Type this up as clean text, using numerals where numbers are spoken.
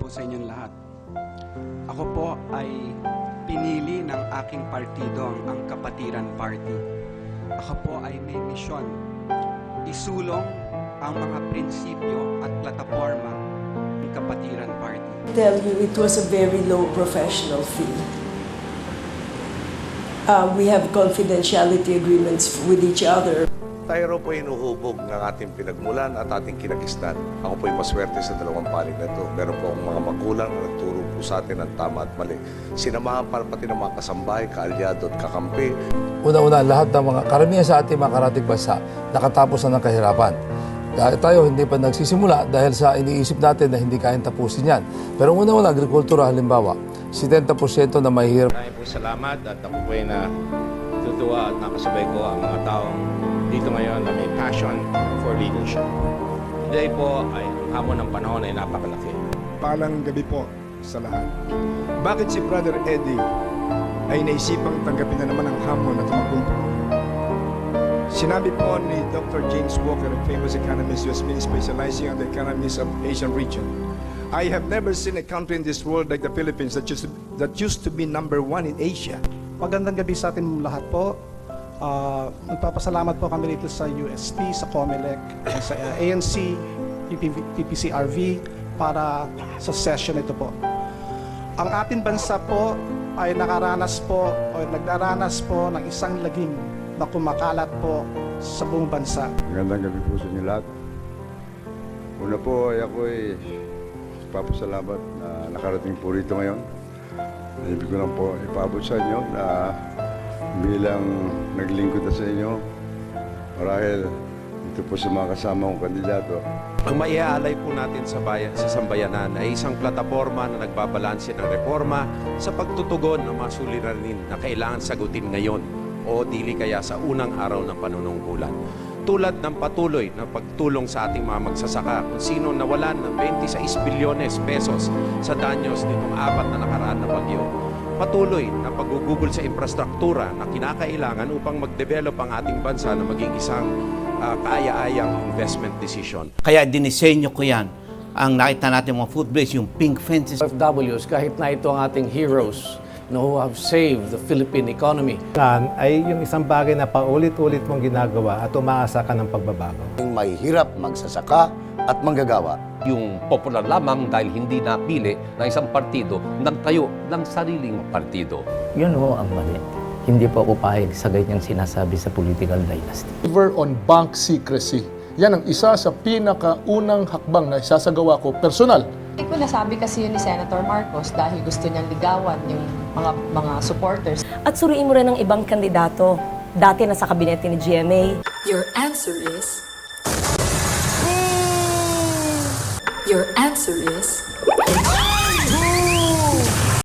po sa inyong lahat. Ako po ay pinili ng aking partido, ang Kapatiran Party. Ako po ay may misyon, isulong ang mga prinsipyo at plataforma ng Kapatiran Party. Tell you, it was a very low professional fee. We have confidentiality agreements with each other. Tayo po hinuhubog ng ating pinagmulan at ating kinakistan. Ako po'y maswerte sa dalawang panig na ito. Meron po akong mga magulang na nagturo po sa atin ng tama at mali. Sinamahan pa pati ng mga kasambahay, kaalyado at kakampi. Una-una, lahat ng mga karamihan sa ating mga karatig bansa nakatapos na ng kahirapan. Dahil tayo hindi pa nagsisimula dahil sa iniisip natin na hindi kayang tapusin yan. Pero una-una, agrikultura halimbawa, 70% na mahihirap. Maraming po salamat at ako po ay natutuwa at nakasabay ko ang mga taong dito ngayon na may passion for leadership. Today po ay ang hamon ng panahon ay napakalaki. Palang gabi po sa lahat. Bakit si Brother Eddie ay naisipang tanggapin na naman ang hamon at magkumpul? Sinabi po ni Dr. James Walker, a famous economist who has been specializing on the economies of Asian region, I have never seen a country in this world like the Philippines that used to be number 1 in Asia. Magandang gabi sa atin lahat po. Nagpapasalamat po kami dito sa UST, sa COMELEC, sa ANC, PPCRV para sa session ito po. Ang ating bansa po ay nagraranas po ng isang lagim na kumakalat po sa buong bansa. Magandang gabi po sa inyo lahat. Una po ay ako ay papasalamat na nakarating po rito ngayon. Ibig ko lang po ipaabot sa inyo na bilang naglingkod na sa inyo, marahil ito po sa mga kasama kong kandidato. Ang maiaalay po natin sa sambayanan ay isang plataforma na nagbabalanse ng reforma sa pagtutugon ng mga suliranin na kailangan sagutin ngayon o dili kaya sa unang araw ng panunungkulan. Tulad ng patuloy na pagtulong sa ating mga magsasaka kung sino nawalan ng 26 bilyones pesos sa danyos nitong 4 na nakaraan na bagyo. Patuloy na paggugugol sa infrastruktura na kinakailangan upang mag-develop ang ating bansa na maging isang kaaya-ayang investment decision. Kaya dinisenyo ko yan. Ang nakita natin mga footbridge, yung pink fences. OFWs, kahit na ito ang ating heroes who have saved the Philippine economy. Ay yung isang bagay na paulit-ulit mong ginagawa at umaasa ka ng pagbabago. Yung mahihirap magsasaka at manggagawa. Yung popular lamang dahil hindi napili ng isang partido, nagtayo ng sariling partido. Yun ho ang mali. Hindi po ako pahig sa ganyang sinasabi sa political dynasty. On bank secrecy. Yan ang isa sa pinakaunang hakbang na isasagawa ko personal. Hindi ko nasabi kasi yun ni Senator Marcos dahil gusto niyang ligawan yung mga supporters. At suriin mo rin ang ibang kandidato. Dati na sa kabinete ni GMA. Your answer is... Your answer is...